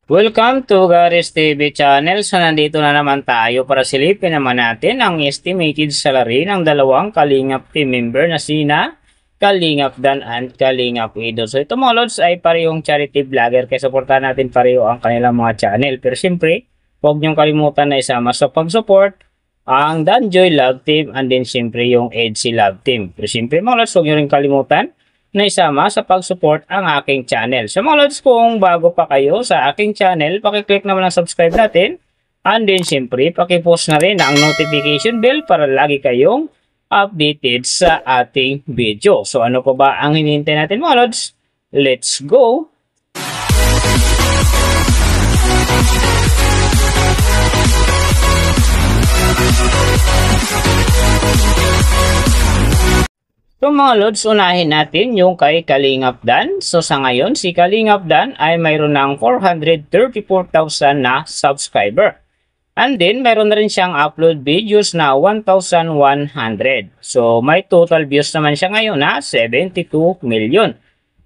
Welcome to Garis TV channel. So nandito na naman tayo para silipin naman natin ang estimated salary ng dalawang Kalingap team member na sina Kalingap Dan and Kalingap Edo. So ito mga lods ay parehong charity vlogger kaya supportahan natin pareho ang kanilang mga channel. Pero siyempre, huwag niyong kalimutan na isama sa pag-support ang Danjoy Love Team and din siyempre yung EDC Love Team. Pero siyempre mga lods, huwag niyo rin kalimutan na isama sa pag-support ang aking channel. So mga lods, kung bago pa kayo sa aking channel, pakiclick naman ang subscribe natin. And then siyempre, pakipost na rin ang notification bell para lagi kayong updated sa ating video. So ano pa ba ang hinihintay natin mga lods? Let's go! So mga lods, unahin natin yung kay Kalingap Dan. So sa ngayon, si Kalingap Dan ay mayroon ng 434,000 na subscriber. And then, mayroon na rin siyang upload videos na 1,100. So may total views naman siya ngayon na 72 million.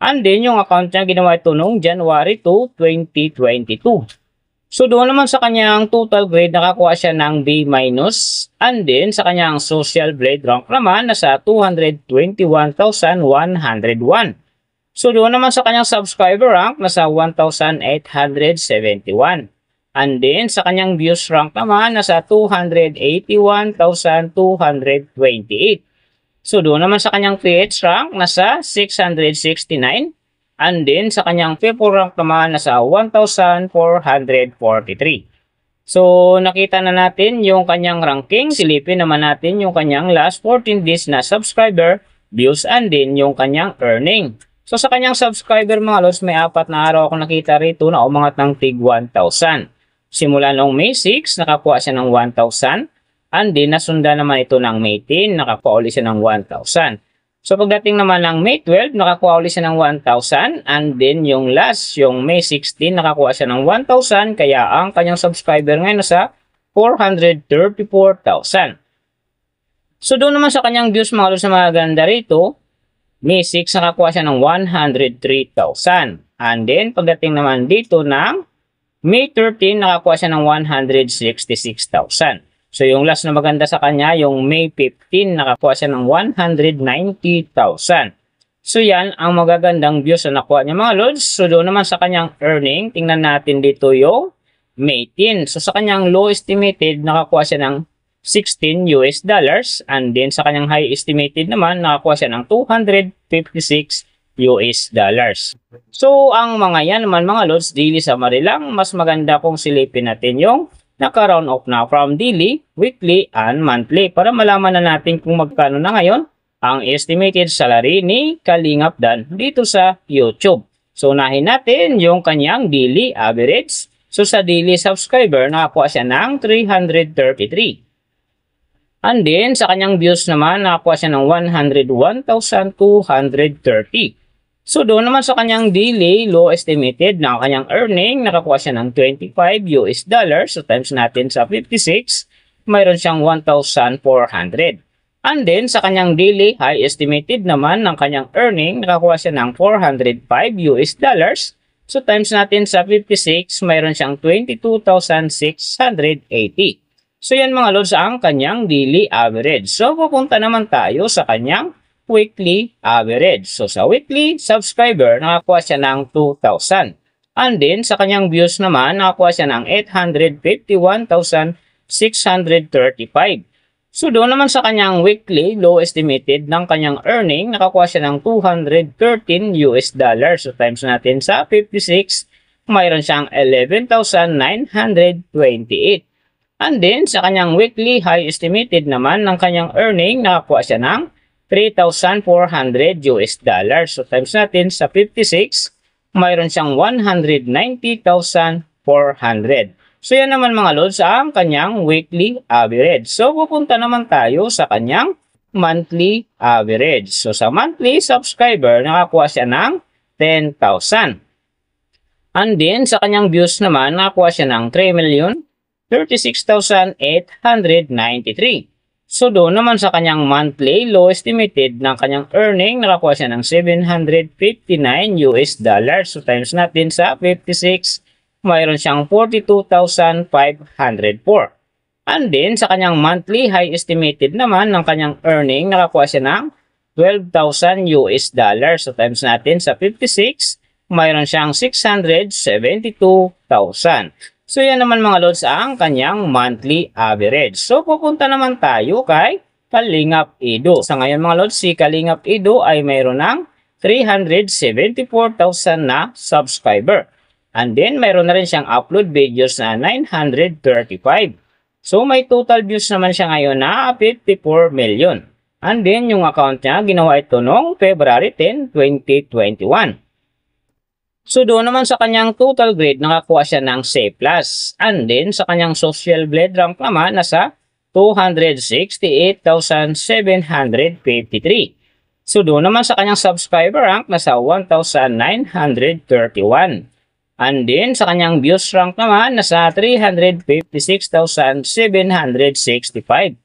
And then, yung account niya ginawa ito noong January 2, 2022. So doon naman sa kanyang total grade, nakakuha siya ng B-. And then sa kanyang social blade rank naman, nasa 221,101. So doon naman sa kanyang subscriber rank, nasa 1,871. And then sa kanyang views rank naman, nasa 281,228. So doon naman sa kanyang PH rank, nasa 669. And then, sa kanyang people rank naman, nasa 1,443. So, nakita na natin yung kanyang ranking. Silipin naman natin yung kanyang last 14 days na subscriber, views, and then yung kanyang earning. So, sa kanyang subscriber mga lods, may 4 na araw ako nakita rito na umangat ng tig 1,000. Simula noong May 6, nakakuha siya ng 1,000. And then, nasunda naman ito ng May 10, nakakuha ulit siya ng 1,000. So pagdating naman ng May 12, nakakuha ulit siya ng 1,000. And then yung last, yung May 16, nakakuha siya ng 1,000. Kaya ang kanyang subscriber ngayon nasa 434,000. So doon naman sa kanyang views mga lods na maganda rito, May 6, nakakuha siya ng 103,000. And then pagdating naman dito ng May 13, nakakuha siya ng 166,000. So, yung last na maganda sa kanya, yung May 15, nakakuha siya ng 190,000. So, yan ang magagandang views na nakuha niya mga lods. So, doon naman sa kanyang earning, tingnan natin dito yung May 10. So, sa kanyang low estimated, nakakuha siya ng $16. And then, sa kanyang high estimated naman, nakakuha siya ng $256. So, ang mga yan naman mga lods, daily summary lang. Mas maganda kung silipin natin yung naka-round off na from daily, weekly, and monthly para malaman na natin kung magkano na ngayon ang estimated salary ni Kalingap Dan dito sa YouTube. So, unahin natin yung kanyang daily average. So, sa daily subscriber, nakakuha siya ng 333. And then, sa kanyang views naman, nakakuha siya ng 101,230. So, doon naman sa kanyang daily low estimated na kanyang earning, nakakuha siya ng $25. So, times natin sa 56, mayroon siyang 1,400. And then, sa kanyang daily high estimated naman ng kanyang earning, nakakuha siya ng $405. So, times natin sa 56, mayroon siyang 22,680. So, yan mga lods ang kanyang daily average. So, pupunta naman tayo sa kanyang weekly average. So, sa weekly subscriber, nakakuha siya ng 2,000. And then, sa kanyang views naman, nakakuha siya ng 851,635. So, doon naman sa kanyang weekly low estimated ng kanyang earning, nakakuha siya ng $213. So, times natin sa 56, mayroon siyang 11,928. And then, sa kanyang weekly high estimated naman ng kanyang earning, nakakuha siya ng $3,400. So, times natin sa 56, mayroon siyang 190,400. So, yan naman mga lods ang kanyang weekly average. So, pupunta naman tayo sa kanyang monthly average. So, sa monthly subscriber, nakakuha siya ng 10,000. And then, sa kanyang views naman, nakakuha siya ng 3,036,893. So, doon naman sa kanyang monthly low estimated ng kanyang earning, nakakuha siya ng $759. So, times natin sa 56, mayroon siyang 42,504. And then, sa kanyang monthly high estimated naman ng kanyang earning, nakakuha siya ng 12,000 US dollars. So, times natin sa 56, mayroon siyang 672,000. So, yan naman mga lods ang kanyang monthly average. So, pupunta naman tayo kay Kalingap Edu. Sa ngayon mga lods, si Kalingap Edu ay mayroon ng 374,000 na subscriber. And then, mayroon na rin siyang upload videos na 935. So, may total views naman siya ngayon na 54 million. And then, yung account niya, ginawa ito noong February 10, 2021. So, doon naman sa kanyang total grade, nakakuha siya ng C+. And then, sa kanyang social blade rank naman, nasa 268,753. So, doon naman sa kanyang subscriber rank, nasa 1,931. And then, sa kanyang views rank naman, nasa 356,765.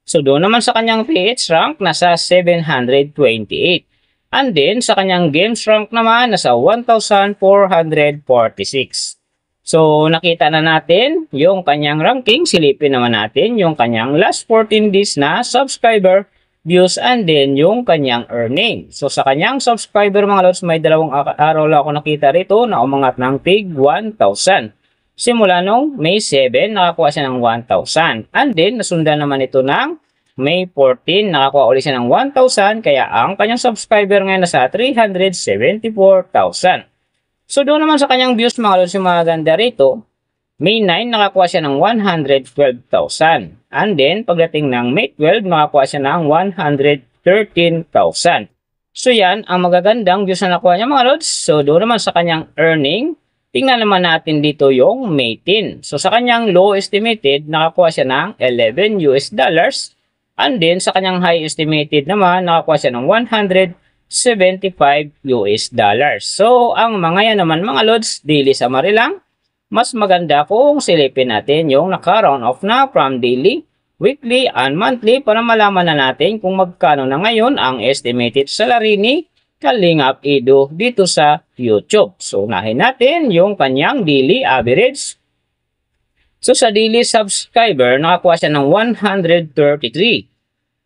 So, doon naman sa kanyang PH rank, nasa 728. And then, sa kanyang games rank naman, nasa 1,446. So, nakita na natin yung kanyang ranking. Silipin naman natin yung kanyang last 14 days na subscriber, views, and then yung kanyang earning. So, sa kanyang subscriber mga lods, may dalawang araw lang ako nakita rito na umangat ng tig 1,000. Simula nung May 7, nakakuha siya ng 1,000. And then, nasundan naman ito ng May 14, nakakuha ulit siya ng 1,000. Kaya ang kanyang subscriber ngayon nasa 374,000. So, doon naman sa kanyang views mga lods, yung mga ganda rito, May 9, nakakuha siya ng 112,000. And then, pagdating ng May 12, nakakuha siya ng 113,000. So, yan ang magagandang views na nakuha niya mga lods. So, doon naman sa kanyang earning, tingnan naman natin dito yung May 10. So, sa kanyang low estimated, nakakuha siya ng 11 US dollars. And then, sa kanyang high estimated naman, nakakuha siya ng 175 US dollars. So, ang mga yan naman mga lods, daily summary lang. Mas maganda kung silipin natin yung naka-round off na from daily, weekly, and monthly para malaman na natin kung magkano na ngayon ang estimated salary ni Kalingap Edu dito sa YouTube. So, unahin natin yung kanyang daily average. So, sa daily subscriber, nakakuha siya ng 133.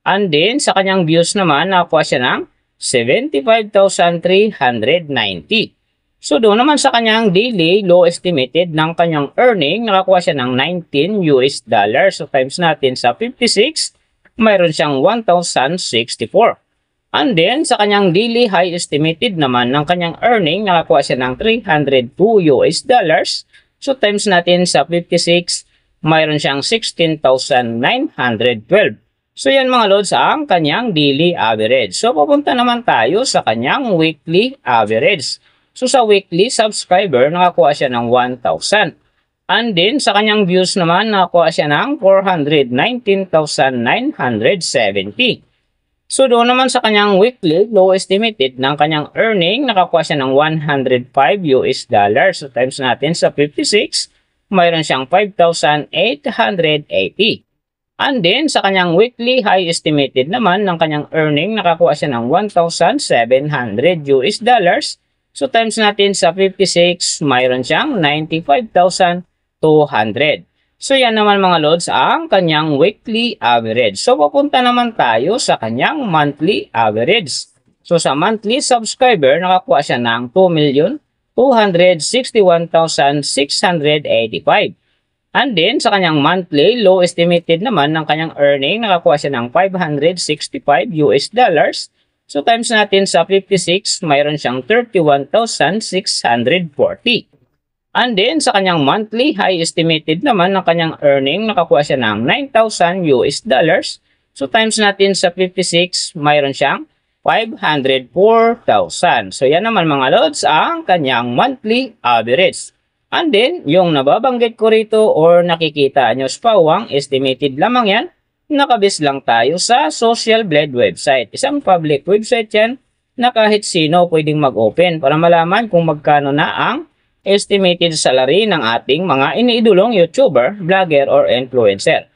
And then, sa kanyang views naman, nakakuha siya ng 75,390. So, doon naman sa kanyang daily low estimated ng kanyang earning, nakakuha siya ng 19 US dollars. So, times natin sa 56, mayroon siyang 1,064. And then, sa kanyang daily high estimated naman ng kanyang earning, nakakuha siya ng 302 US dollars. So, times natin sa 56, mayroon siyang 16,912. So, yan mga lods ang kanyang daily average. So, pupunta naman tayo sa kanyang weekly average. So, sa weekly subscriber, nakakuha siya ng 1,000. And then, sa kanyang views naman, nakakuha siya ng 419,970. So, doon naman sa kanyang weekly, low estimated ng kanyang earning, nakakuha siya ng 105 US dollars. So, times natin sa 56, mayroon siyang 5,880. And then, sa kanyang weekly high estimated naman ng kanyang earning, nakakuha siya ng 1,700 US dollars. So, times natin sa 56, mayroon siyang 95,200. So, yan naman mga lods ang kanyang weekly average. So, papunta naman tayo sa kanyang monthly average. So, sa monthly subscriber, nakakuha siya ng 2,261,685. And then, sa kanyang monthly, low estimated naman ng kanyang earning, nakakuha siya ng 565 US dollars. So, times natin sa 56, mayroon siyang 31,640. And then, sa kanyang monthly, high estimated naman ng kanyang earning, nakakuha siya ng 9,000 US dollars. So, times natin sa 56, mayroon siyang 504,000. So, yan naman mga lods ang kanyang monthly average. And then, yung nababanggit ko rito or nakikita nyo sa pawang, estimated lamang yan. Nakabis lang tayo sa Social Blade website. Isang public website yan na kahit sino pwedeng mag-open para malaman kung magkano na ang estimated salary ng ating mga iniidolong YouTuber, vlogger, or influencer.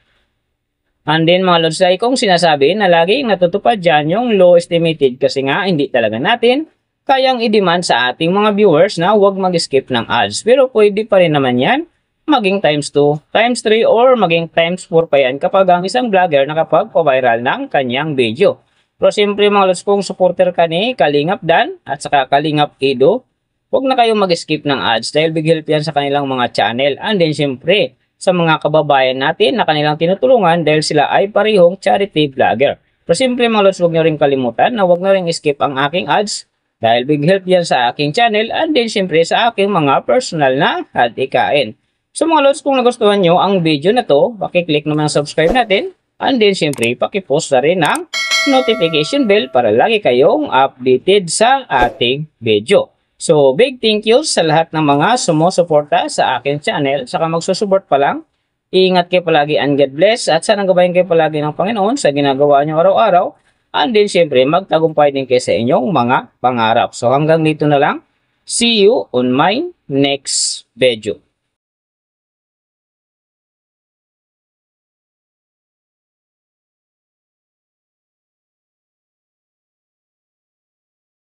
And then mga lods, kung sinasabi na laging natutupad dyan yung low estimated kasi nga hindi talaga natin kayang i-demand sa ating mga viewers na huwag mag-skip ng ads. Pero pwede pa rin naman yan maging times 2, times 3, or maging times 4 pa yan kapag ang isang vlogger nakapag-viral ng kanyang video. Pero siyempre mga lods, kung supporter ka ni Kalingap Dan at saka Kalingap Edo, huwag na kayong mag-skip ng ads dahil big help yan sa kanilang mga channel. And then siyempre sa mga kababayan natin na kanilang tinutulungan dahil sila ay parehong charity vlogger. Pero siyempre mga lods, huwag nyo rin kalimutan na huwag na rin skip ang aking ads dahil big help yan sa aking channel and then siyempre sa aking mga personal na adhikain. So mga lods, kung nagustuhan nyo ang video na to, pakiclick naman ang subscribe natin. And then syempre, pakipost na rin ang notification bell para lagi kayong updated sa ating video. So big thank you sa lahat ng mga sumusuporta sa aking channel. Saka magsusupport pa lang. Ingat kayo palagi and God bless. At sana gabayan kayo palagi ng Panginoon sa ginagawa nyo araw-araw. And then syempre, magtagumpay din kayo sa inyong mga pangarap. So hanggang dito na lang. See you on my next video.